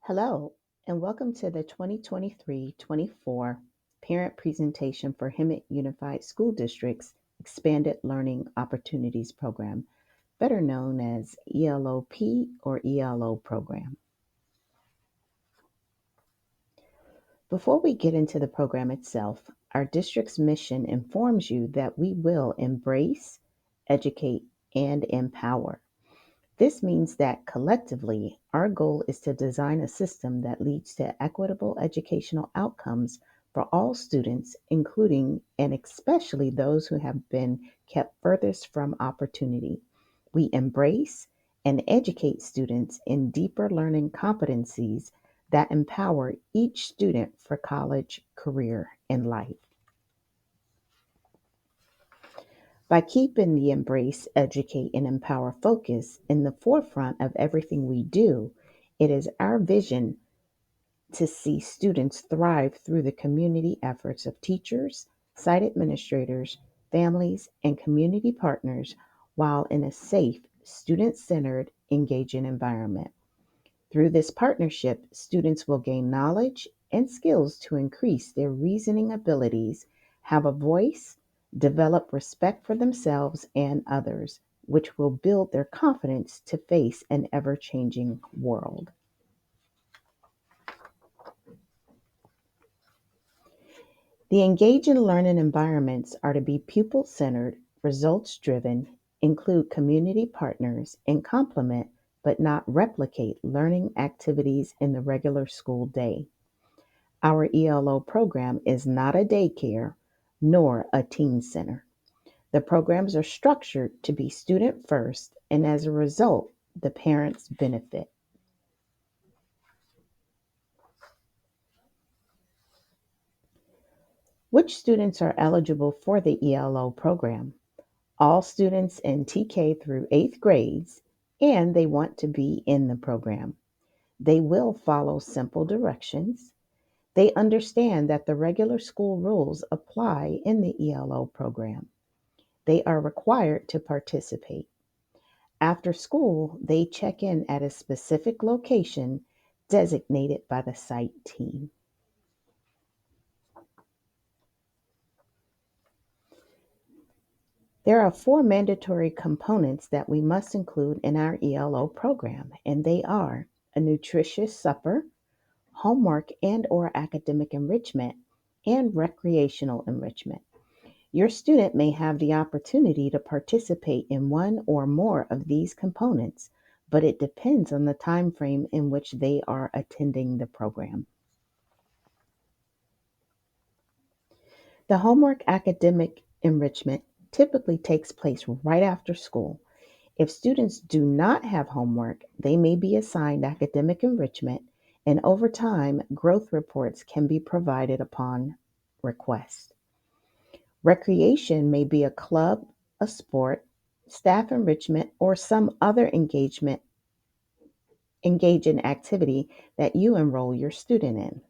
Hello, and welcome to the 2023-24 Parent Presentation for Hemet Unified School District's Expanded Learning Opportunities Program, better known as ELOP or ELO Program. Before we get into the program itself, our district's mission informs you that we will embrace, educate, and empower. This means that collectively, our goal is to design a system that leads to equitable educational outcomes for all students, including and especially those who have been kept furthest from opportunity. We embrace and educate students in deeper learning competencies that empower each student for college, career, and life. By keeping the embrace, educate, and empower focus in the forefront of everything we do, it is our vision to see students thrive through the community efforts of teachers, site administrators, families, and community partners while in a safe, student centered, engaging environment. Through this partnership, students will gain knowledge and skills to increase their reasoning abilities, have a voice, develop respect for themselves and others, which will build their confidence to face an ever changing world. The engage and learning environments are to be pupil centered, results driven, include community partners, and complement but not replicate learning activities in the regular school day. Our ELO program is not a daycare nor a teen center. The programs are structured to be student first, and as a result, the parents benefit. Which students are eligible for the ELO program? All students in TK through 8th grades, and they want to be in the program. They will follow simple directions. They understand that the regular school rules apply in the ELO program. They are required to participate. After school, they check in at a specific location designated by the site team. There are four mandatory components that we must include in our ELO program, and they are a nutritious supper, homework and/or academic enrichment, and recreational enrichment. Your student may have the opportunity to participate in one or more of these components, but it depends on the time frame in which they are attending the program. The homework academic enrichment typically takes place right after school. If students do not have homework, they may be assigned academic enrichment, and over time, growth reports can be provided upon request. Recreation may be a club, a sport, staff enrichment, or some other engaging activity that you enroll your student in.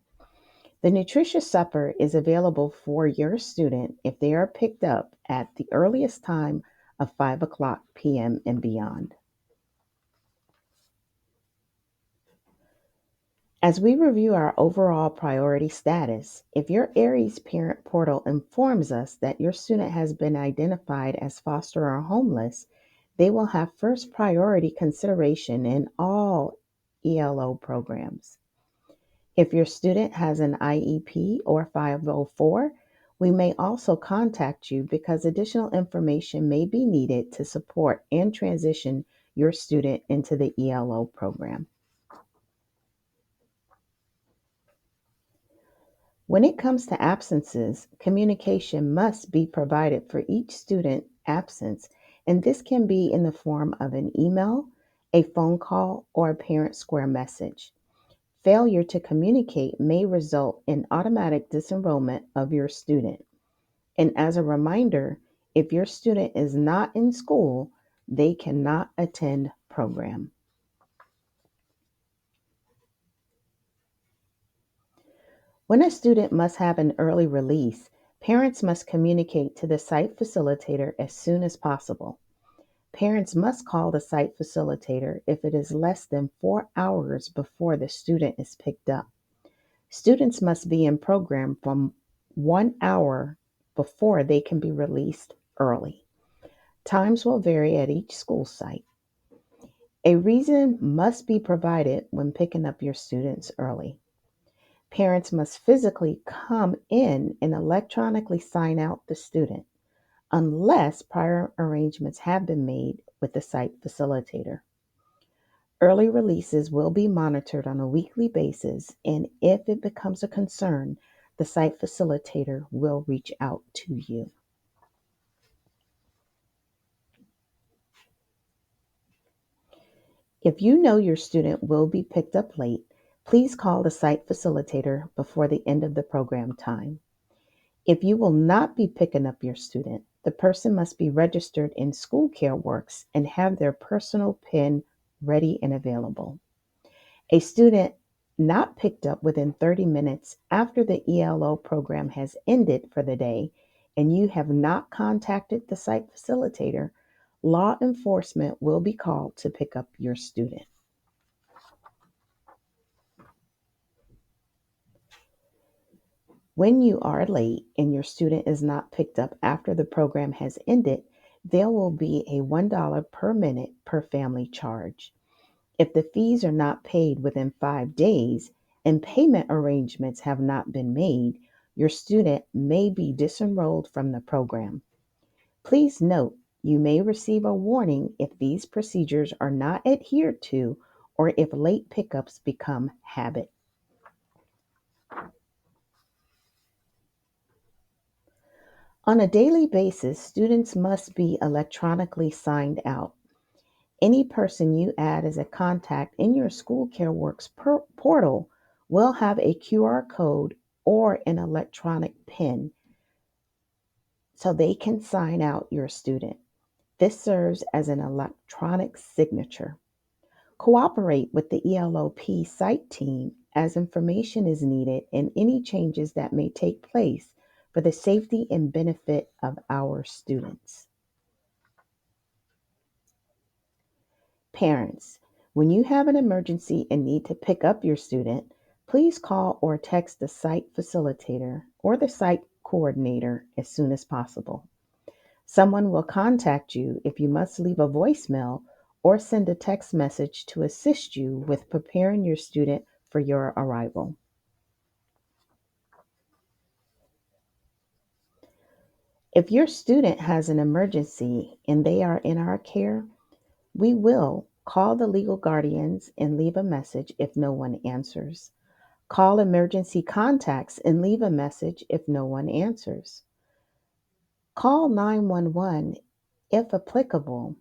The nutritious supper is available for your student if they are picked up at the earliest time of 5 o'clock p.m. and beyond. As we review our overall priority status, if your Aries parent portal informs us that your student has been identified as foster or homeless, they will have first priority consideration in all ELO programs. If your student has an IEP or 504, we may also contact you because additional information may be needed to support and transition your student into the ELO program. When it comes to absences, communication must be provided for each student absence, and this can be in the form of an email, a phone call, or a parent square message. Failure to communicate may result in automatic disenrollment of your student. And as a reminder, if your student is not in school, they cannot attend program. When a student must have an early release, parents must communicate to the site facilitator as soon as possible. Parents must call the site facilitator if it is less than 4 hours before the student is picked up. Students must be in program from 1 hour before they can be released early. Times will vary at each school site. A reason must be provided when picking up your students early. Parents must physically come in and electronically sign out the student unless prior arrangements have been made with the site facilitator. Early releases will be monitored on a weekly basis, and if it becomes a concern, the site facilitator will reach out to you. If you know your student will be picked up late, please call the site facilitator before the end of the program time. If you will not be picking up your student, the person must be registered in School Care Works and have their personal PIN ready and available. A student not picked up within 30 minutes after the ELO program has ended for the day and you have not contacted the site facilitator, law enforcement will be called to pick up your student. When you are late and your student is not picked up after the program has ended, there will be a $1 per minute per family charge. If the fees are not paid within 5 days and payment arrangements have not been made, your student may be disenrolled from the program. Please note, you may receive a warning if these procedures are not adhered to or if late pickups become habit. On a daily basis, students must be electronically signed out. Any person you add as a contact in your School Care Works portal will have a QR code or an electronic PIN so they can sign out your student. This serves as an electronic signature. Cooperate with the ELOP site team as information is needed and any changes that may take place for the safety and benefit of our students. Parents, when you have an emergency and need to pick up your student, please call or text the site facilitator or the site coordinator as soon as possible. Someone will contact you if you must leave a voicemail or send a text message to assist you with preparing your student for your arrival. If your student has an emergency and they are in our care, we will call the legal guardians and leave a message if no one answers. Call emergency contacts and leave a message if no one answers. Call 911 if applicable.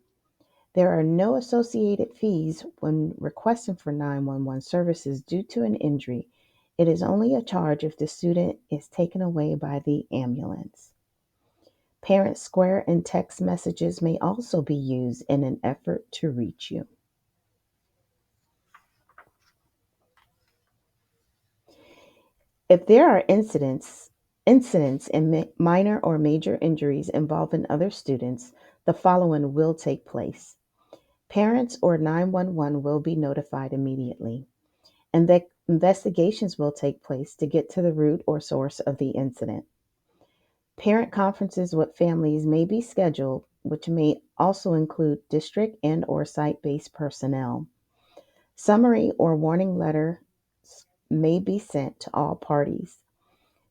There are no associated fees when requesting for 911 services due to an injury. It is only a charge if the student is taken away by the ambulance. Parent square and text messages may also be used in an effort to reach you. If there are incidents and minor or major injuries involving other students, the following will take place. Parents or 911 will be notified immediately, and that investigations will take place to get to the root or source of the incident. Parent conferences with families may be scheduled, which may also include district and or site-based personnel. Summary or warning letters may be sent to all parties.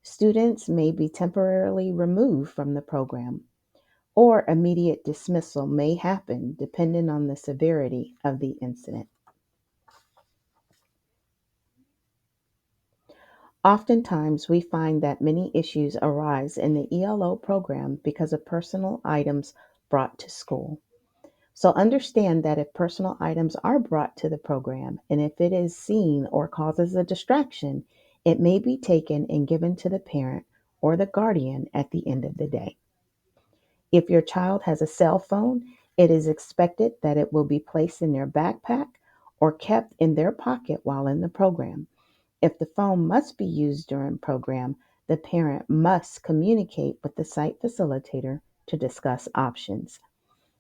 Students may be temporarily removed from the program, or immediate dismissal may happen depending on the severity of the incident. Oftentimes, we find that many issues arise in the ELO program because of personal items brought to school. So understand that if personal items are brought to the program and if it is seen or causes a distraction, it may be taken and given to the parent or the guardian at the end of the day. If your child has a cell phone, it is expected that it will be placed in their backpack or kept in their pocket while in the program. If the phone must be used during program, the parent must communicate with the site facilitator to discuss options.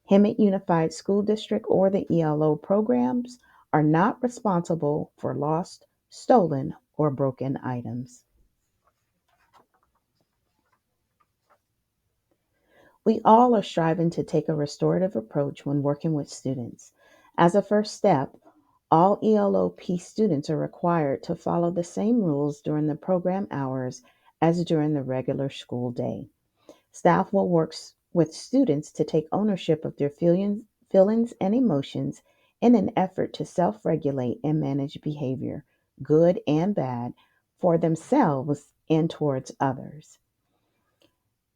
Hemet Unified School District or the ELO programs are not responsible for lost, stolen, or broken items. We all are striving to take a restorative approach when working with students. As a first step, all ELOP students are required to follow the same rules during the program hours as during the regular school day. Staff will work with students to take ownership of their feelings and emotions in an effort to self regulate and manage behavior, good and bad, for themselves and towards others.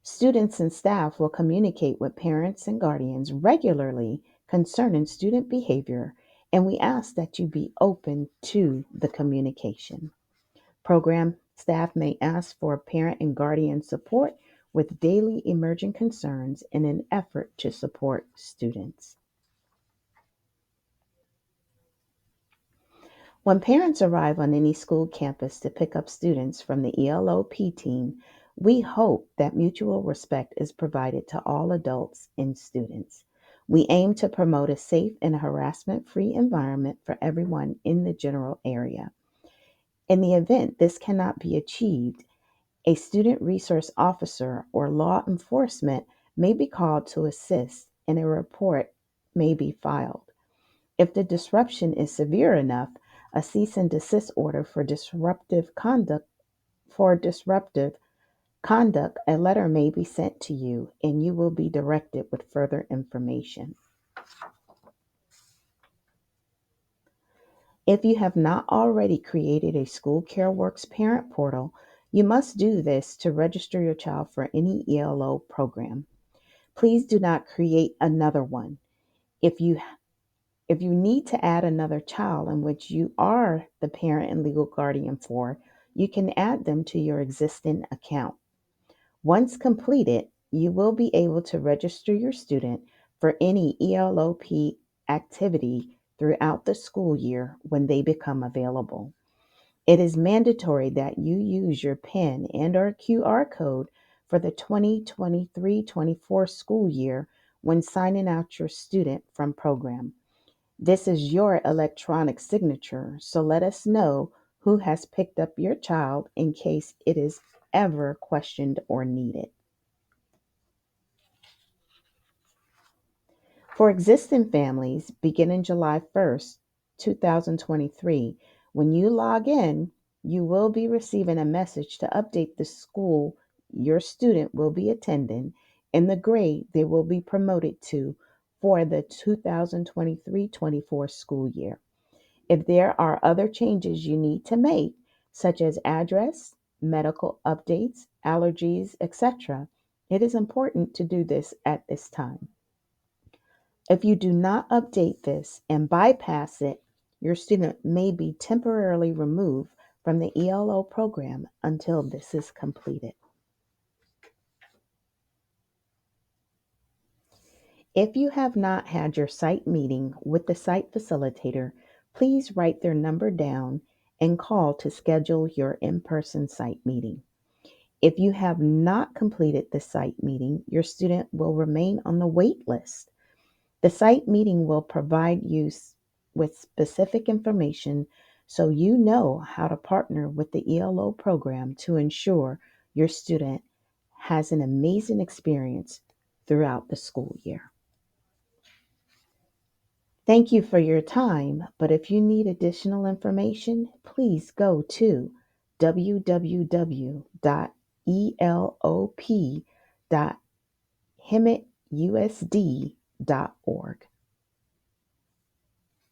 Students and staff will communicate with parents and guardians regularly concerning student behavior, and we ask that you be open to the communication. Program staff may ask for parent and guardian support with daily emerging concerns in an effort to support students. When parents arrive on any school campus to pick up students from the ELOP team, we hope that mutual respect is provided to all adults and students. We aim to promote a safe and harassment free environment for everyone in the general area. In the event this cannot be achieved, a student resource officer or law enforcement may be called to assist and a report may be filed. If the disruption is severe enough, a cease and desist order for disruptive conduct, a letter may be sent to you and you will be directed with further information. If you have not already created a School Care Works parent portal, you must do this to register your child for any ELO program. Please do not create another one. If you if you need to add another child in which you are the parent and legal guardian for, you can add them to your existing account. Once completed, you will be able to register your student for any ELOP activity throughout the school year when they become available. It is mandatory that you use your PIN and or QR code for the 2023-24 school year when signing out your student from program. This is your electronic signature, so let us know who has picked up your child in case it is ever questioned or needed. For existing families, beginning July 1st, 2023, when you log in, you will be receiving a message to update the school your student will be attending and the grade they will be promoted to for the 2023-24 school year. If there are other changes you need to make, such as address, medical updates, allergies, etc., it is important to do this at this time. If you do not update this and bypass it, your student may be temporarily removed from the ELO program until this is completed. If you have not had your site meeting with the site facilitator, please write their number down and call to schedule your in person site meeting. If you have not completed the site meeting, your student will remain on the wait list. The site meeting will provide you with specific information so you know how to partner with the ELO program to ensure your student has an amazing experience throughout the school year. Thank you for your time, but if you need additional information, please go to www.elop.hemetusd.org.